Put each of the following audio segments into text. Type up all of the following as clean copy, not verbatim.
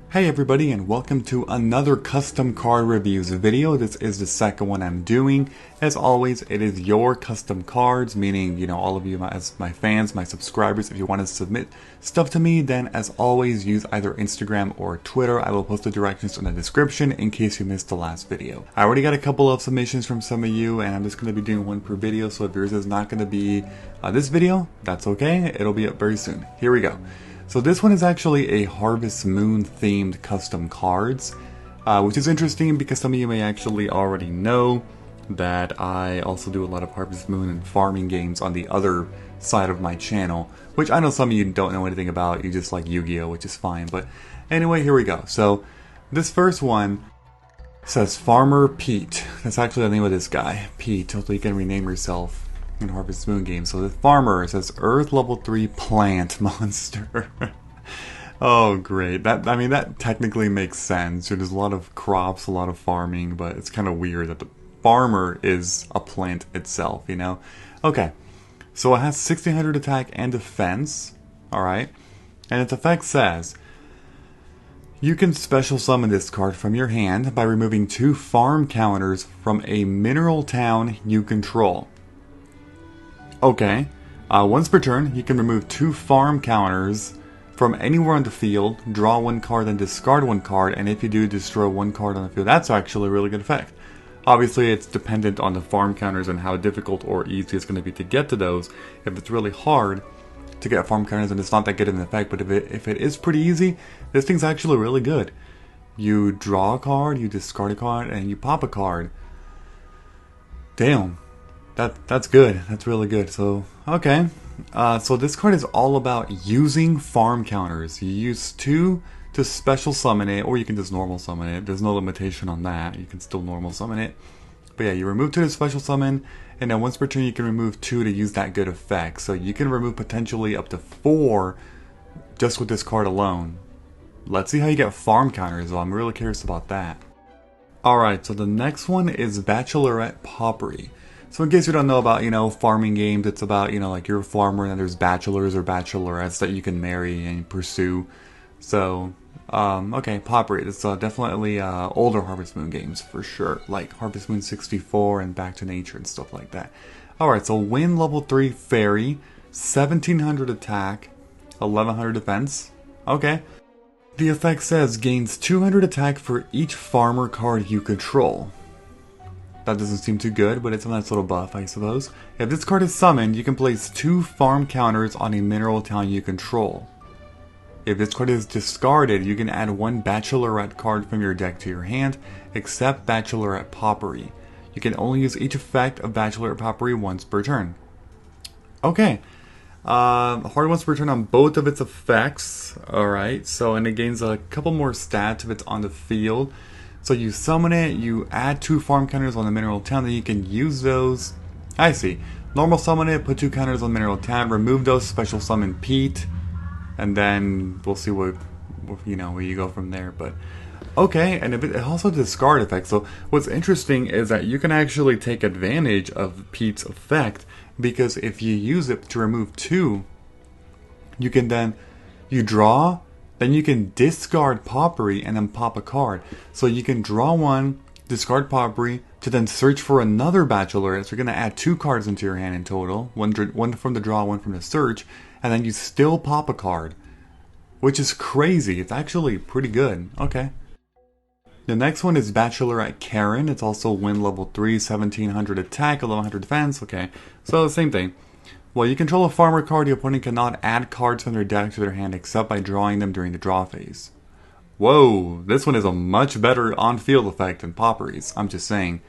Hey everybody, and welcome to another custom card reviews video. This is the second one I'm doing. As always, it is your custom cards, meaning, all of you as my fans, my subscribers. If you want to submit stuff to me, then as always, use either Instagram or Twitter. I will post the directions in the description in case you missed the last video. I already got a couple of submissions from some of you, and I'm just going to be doing one per video, so if yours is not going to be this video, that's okay. It'll be up very soon. Here we go. So this one is actually a Harvest Moon themed custom cards, which is interesting because some of you may actually already know that I also do a lot of Harvest Moon and farming games on the other side of my channel, which I know some of you don't know anything about. You just like Yu-Gi-Oh, which is fine. But anyway, here we go. So this first one says Farmer Pete. That's actually the name of this guy, Pete. Hopefully you can rename yourself in Harvest Moon game. So the farmer says Earth level 3 plant monster. Oh great. That technically makes sense. There's a lot of crops, a lot of farming, but it's kind of weird that the farmer is a plant itself, Okay. So it has 1600 attack and defense. Alright. And its effect says you can special summon this card from your hand by removing 2 farm counters from a mineral town you control. Okay, once per turn, you can remove 2 farm counters from anywhere on the field, draw 1 card, then discard 1 card, and if you do, destroy 1 card on the field. That's actually a really good effect. Obviously, it's dependent on the farm counters and how difficult or easy it's going to be to get to those. If it's really hard to get farm counters, then it's not that good of an effect, but if it is pretty easy, this thing's actually really good. You draw a card, you discard a card, and you pop a card. Damn. That's good. That's really good. So, okay. So this card is all about using farm counters. You use 2 to special summon it, or you can just normal summon it. There's no limitation on that. You can still normal summon it. But yeah, you remove 2 to special summon, and then once per turn you can remove 2 to use that good effect. So you can remove potentially up to 4 just with this card alone. Let's see how you get farm counters, though. I'm really curious about that. Alright, so the next one is Bachelorette POPURI. So in case you don't know about, farming games, it's about, like you're a farmer and then there's bachelors or bachelorettes that you can marry and pursue. So, okay, POPURI. It's definitely older Harvest Moon games for sure, like Harvest Moon 64 and Back to Nature and stuff like that. Alright, so Wind level 3 Fairy, 1700 attack, 1100 defense. Okay. The effect says gains 200 attack for each farmer card you control. That doesn't seem too good, but it's a nice little buff, I suppose. If this card is summoned, you can place 2 farm counters on a mineral town you control. If this card is discarded, you can add 1 Bachelorette card from your deck to your hand, except Bachelorette POPURI. You can only use each effect of Bachelorette POPURI once per turn. Okay. Hard once per turn on both of its effects. Alright, so and it gains a couple more stats if it's on the field. So you summon it, you add 2 farm counters on the mineral town, then you can use those. I see. Normal summon it, put 2 counters on mineral town, remove those, special summon Pete, and then we'll see where you go from there. But okay, and it also discard effect. So what's interesting is that you can actually take advantage of Pete's effect, because if you use it to remove 2, you can then draw. Then you can discard POPURI and then pop a card. So you can draw 1, discard POPURI, to then search for another Bachelorette. So you're going to add 2 cards into your hand in total. One from the draw, 1 from the search. And then you still pop a card. Which is crazy. It's actually pretty good. Okay. The next one is Bachelorette Karen. It's also Wind level 3, 1700 attack, 1100 defense. Okay. So same thing. Well, you control a farmer card, your opponent cannot add cards from their deck to their hand except by drawing them during the draw phase. Whoa, this one is a much better on-field effect than POPURI's, I'm just saying.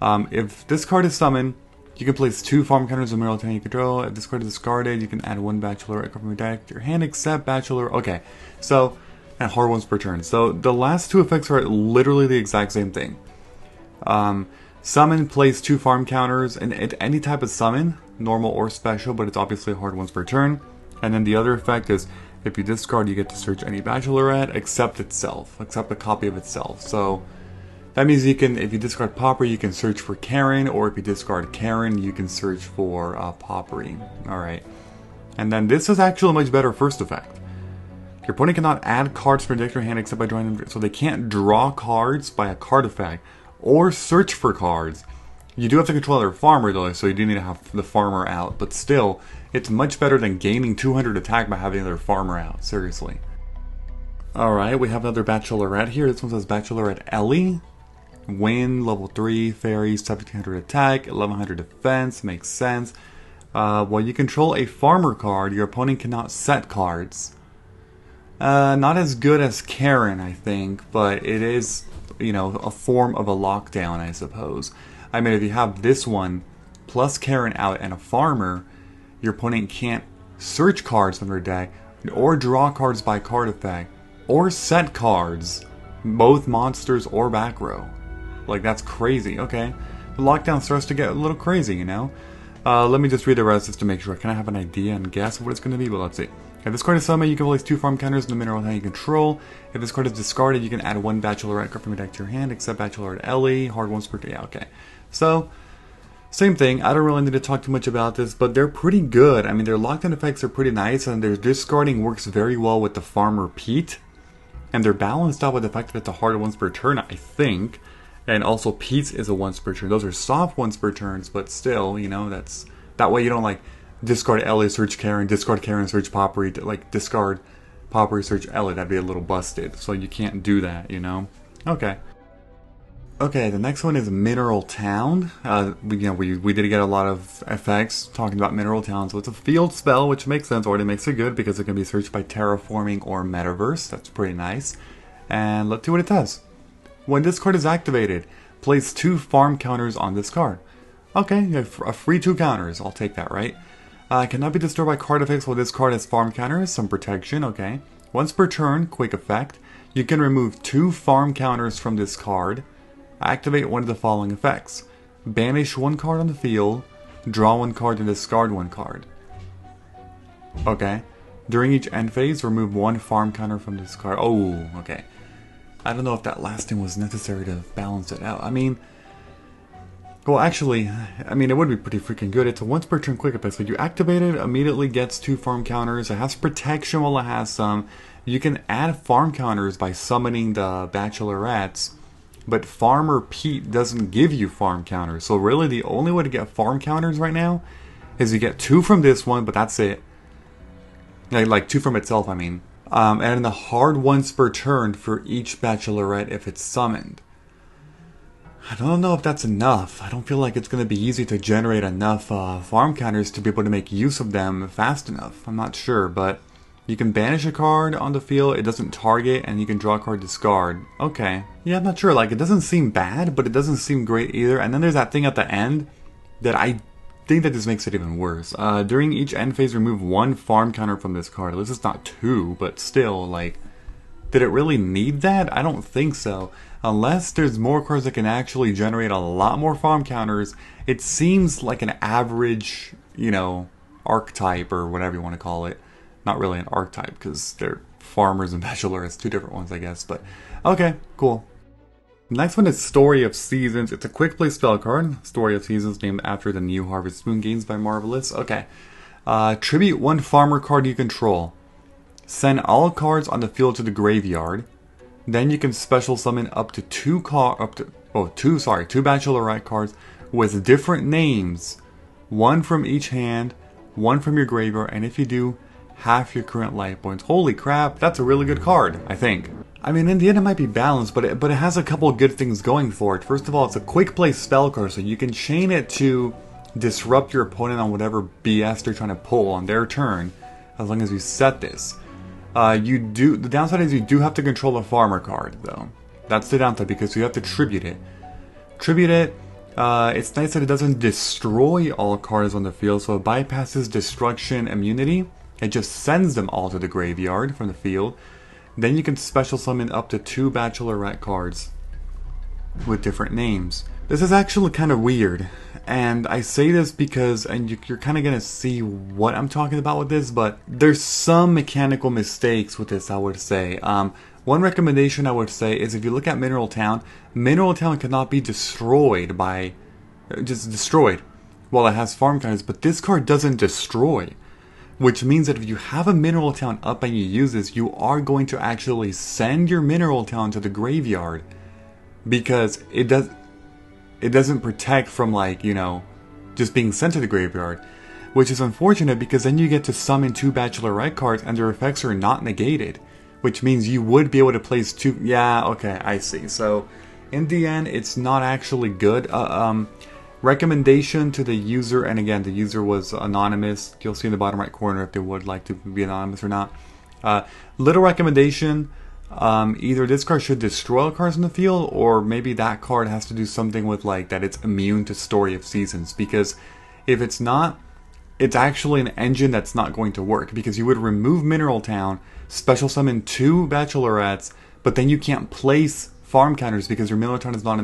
If this card is summoned, you can place 2 farm counters on mineral town you control. If this card is discarded, you can add 1 Bachelorette card from your deck to your hand except Bachelor. Okay, so, and hard ones per turn. So the last 2 effects are literally the exact same thing. Summon, place 2 farm counters, and at any type of summon, normal or special, but it's obviously hard ones per turn. And then the other effect is, if you discard, you get to search any Bachelorette except itself, except a copy of itself. So that means you can, if you discard POPURI, you can search for Karen, or if you discard Karen, you can search for POPURI. Alright. And then this is actually a much better first effect. Your opponent cannot add cards to their deck to your hand except by drawing them. So they can't draw cards by a card effect or search for cards. You do have to control their farmer though, so you do need to have the farmer out. But still, it's much better than gaining 200 attack by having their farmer out. Seriously. Alright, we have another Bachelorette here. This one says Bachelorette Ellie. Win, level 3, fairy, 1700 attack, 1100 defense. Makes sense. While you control a farmer card, your opponent cannot set cards. Not as good as Karen, I think, but it is, you know, a form of a lockdown, I suppose. I mean, if you have this one, plus Karen out and a farmer, your opponent can't search cards from their deck, or draw cards by card effect, or set cards, both monsters or back row. Like, that's crazy. Okay, the lockdown starts to get a little crazy, you know? Let me just read the rest just to make sure. I kind of have an idea and guess of what it's going to be, but let's see. If this card is summoned, you can place 2 farm counters in the mineral hand you control. If this card is discarded, you can add 1 Bachelorette card from your deck to your hand, except Bachelorette Ellie, hard ones per... Yeah, okay. So, same thing. I don't really need to talk too much about this, but they're pretty good. I mean, their lockdown effects are pretty nice, and their discarding works very well with the Farmer Pete. And they're balanced out with the fact that it's a hard once per turn, I think. And also, Pete's is a once per turn. Those are soft once per turns, but still, you know, that's... That way you don't, like, discard Ellie, search Karen, discard Karen, search Poppuri, like, discard Poppuri, search Ellie. That'd be a little busted. So you can't do that, you know? Okay. Okay, the next one is Mineral Town. We did get a lot of effects talking about Mineral Town. So it's a field spell, which makes sense, already makes it good, because it can be searched by terraforming or metaverse. That's pretty nice. And let's see what it does. When this card is activated, place 2 farm counters on this card. Okay, you have a free 2 counters. I'll take that, right? Cannot be destroyed by card effects while this card has farm counters. Some protection, okay. Once per turn, quick effect. You can remove 2 farm counters from this card. Activate one of the following effects. Banish 1 card on the field. Draw 1 card and discard 1 card. Okay. During each end phase, remove 1 farm counter from this card. Oh, okay. I don't know if that last thing was necessary to balance it out. I mean... Well, actually, I mean, it would be pretty freaking good. It's a once per turn quick effect. So you activate it, immediately gets 2 farm counters. It has protection while it has some. You can add farm counters by summoning the Bachelorettes, but Farmer Pete doesn't give you farm counters. So really, the only way to get farm counters right now is you get 2 from this one, but that's it. Like 2 from itself, I mean. And the hard once per turn for each Bachelorette if it's summoned. I don't know if that's enough. I don't feel like it's going to be easy to generate enough farm counters to be able to make use of them fast enough. I'm not sure, but you can banish a card on the field, it doesn't target, and you can draw a card discard. Okay. Yeah, I'm not sure. Like, it doesn't seem bad, but it doesn't seem great either. And then there's that thing at the end that I think that this makes it even worse. During each end phase, remove 1 farm counter from this card. This is not 2, but still, like, did it really need that? I don't think so. Unless there's more cards that can actually generate a lot more farm counters, it seems like an average, you know, archetype or whatever you want to call it. Not really an archetype because they're farmers and bachelorettes, 2 different ones, I guess. But okay, cool. Next one is Story of Seasons. It's a quick play spell card. Story of Seasons, named after the new Harvest Moon games by Marvelous. Okay. Tribute 1 farmer card you control. Send all cards on the field to the graveyard. Then you can special summon up to 2 Bachelorette cards with different names. 1 from each hand, 1 from your graveyard, and if you do, half your current life points. Holy crap, that's a really good card, I think. I mean, in the end it might be balanced, but it has a couple of good things going for it. First of all, it's a quick play spell card, so you can chain it to disrupt your opponent on whatever BS they're trying to pull on their turn, as long as you set this. The downside is you do have to control a farmer card, though. That's the downside, because you have to tribute it. It's nice that it doesn't destroy all cards on the field, so it bypasses destruction immunity. It just sends them all to the graveyard from the field. Then you can special summon up to 2 Bachelorette cards with different names. This is actually kind of weird, and I say this because, and you're kind of going to see what I'm talking about with this, but there's some mechanical mistakes with this, I would say. One recommendation I would say is if you look at Mineral Town cannot be destroyed just destroyed while it has farm counters, but this card doesn't destroy. which means that if you have a mineral town up and you use this, you are going to actually send your mineral town to the graveyard, because it doesn't protect from, like, you know, just being sent to the graveyard, which is unfortunate because then you get to summon 2 Bachelorette cards and their effects are not negated, which means you would be able to place 2. Yeah, okay, I see. So in the end, it's not actually good. Recommendation to the user, and again, the user was anonymous. You'll see in the bottom right corner if they would like to be anonymous or not. Little recommendation. Either this card should destroy cards in the field, or maybe that card has to do something with, like, that it's immune to Story of Seasons, because if it's not, it's actually an engine that's not going to work, because you would remove Mineral Town, special summon 2 Bachelorettes, but then you can't place farm counters because your Mineral Town is not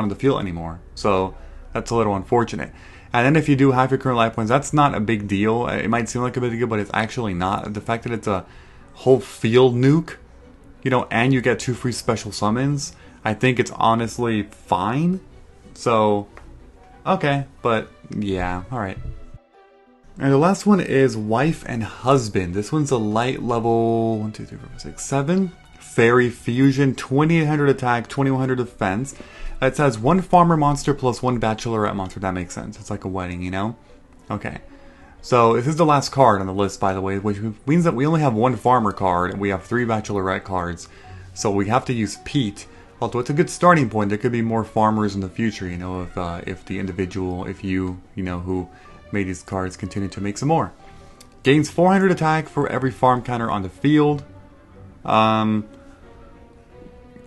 in the field anymore. So that's a little unfortunate. And then if you do have your current life points, that's not a big deal. It might seem like a big deal, but it's actually not. The fact that it's a whole field nuke, you know, and you get 2 free special summons, I think it's honestly fine. So, okay, but yeah, alright. And the last one is Wife and Husband. This one's a light level 1, 2, 3, 4, 5, 6, 7. Fairy Fusion, 2800 attack, 2100 defense. It says 1 farmer monster plus 1 bachelorette monster. That makes sense. It's like a wedding, you know? Okay. So this is the last card on the list, by the way, which means that we only have 1 farmer card and we have 3 bachelorette cards. So we have to use Pete. Although it's a good starting point, there could be more farmers in the future, you know, if the individual, if you know, who made these cards continue to make some more. Gains 400 attack for every farm counter on the field. That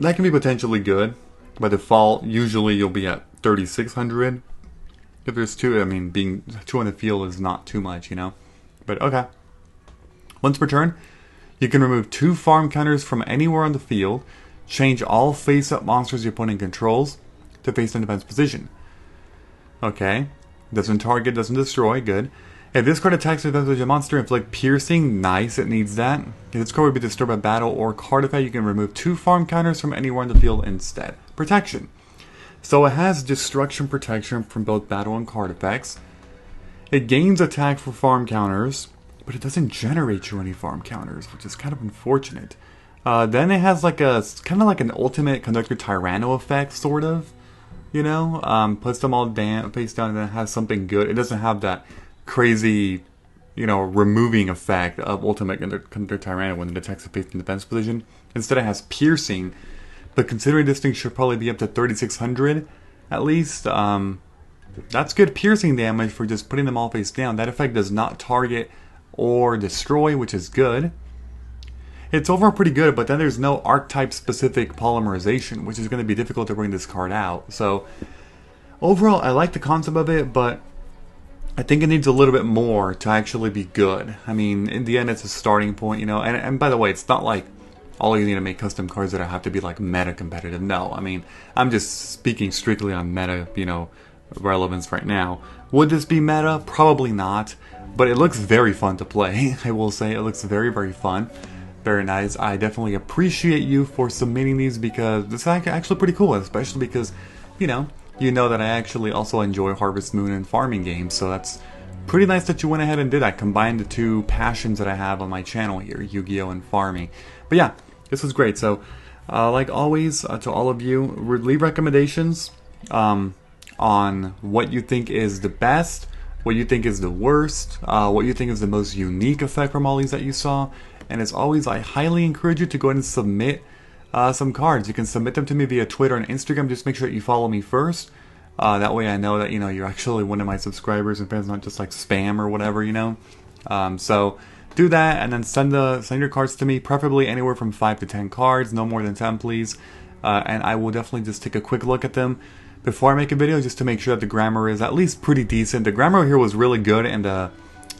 can be potentially good. By default, usually you'll be at 3600. If there's 2, I mean, being 2 on the field is not too much, you know. But okay. Once per turn, you can remove 2 farm counters from anywhere on the field. Change all face-up monsters your opponent controls to face in defense position. Okay. Doesn't target, doesn't destroy, good. If this card attacks with a monster, inflict piercing, nice, it needs that. If this card would be disturbed by battle or card effect, you can remove 2 farm counters from anywhere in the field instead. Protection. So it has destruction protection from both battle and card effects. It gains attack for farm counters, but it doesn't generate you any farm counters, which is kind of unfortunate. Then it has like kind of like an ultimate conductor Tyranno effect, sort of. You know, puts them all down, face down, and then has something good. It doesn't have that crazy, you know, removing effect of ultimate conductor Tyranno when it attacks a face in defense position. Instead, it has piercing. But considering this thing should probably be up to 3600 at least, that's good piercing damage for just putting them all face down. That effect does not target or destroy, which is good. It's overall pretty good, but then there's no archetype-specific polymerization, which is going to be difficult to bring this card out. So, overall, I like the concept of it, but I think it needs a little bit more to actually be good. I mean, in the end, it's a starting point, you know. And by the way, it's not like all you need to make custom cards that have to be like meta competitive. No, I mean, I'm just speaking strictly on meta, you know, relevance right now. Would this be meta? Probably not, but it looks very fun to play. I will say it looks very, very fun. Very nice. I definitely appreciate you for submitting these because this is actually pretty cool, especially because, you know that I actually also enjoy Harvest Moon and farming games, so that's pretty nice that you went ahead and did that. Combined the 2 passions that I have on my channel here, Yu-Gi-Oh! And farming. But yeah, this was great. So, like always, to all of you, leave recommendations on what you think is the best, what you think is the worst, what you think is the most unique effect from all these that you saw. And as always, I highly encourage you to go ahead and submit some cards. You can submit them to me via Twitter and Instagram. Just make sure that you follow me first. That way I know that, you know, you're actually one of my subscribers and fans, not just like spam or whatever, you know. So do that and then send your cards to me, preferably anywhere from 5 to 10 cards, no more than 10, please. And I will definitely just take a quick look at them before I make a video, just to make sure that the grammar is at least pretty decent. The grammar here was really good, and the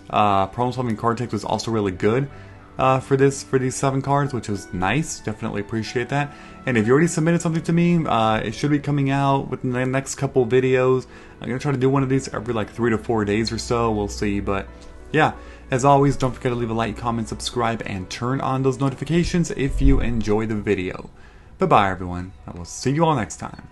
problem-solving card text was also really good. For these 7 cards, which was nice. Definitely appreciate that. And if you already submitted something to me, it should be coming out within the next couple videos. I'm gonna try to do one of these every like 3 to 4 days or so. We'll see. But yeah, as always, don't forget to leave a like, comment, subscribe, and turn on those notifications if you enjoy the video. Bye bye, everyone. I will see you all next time.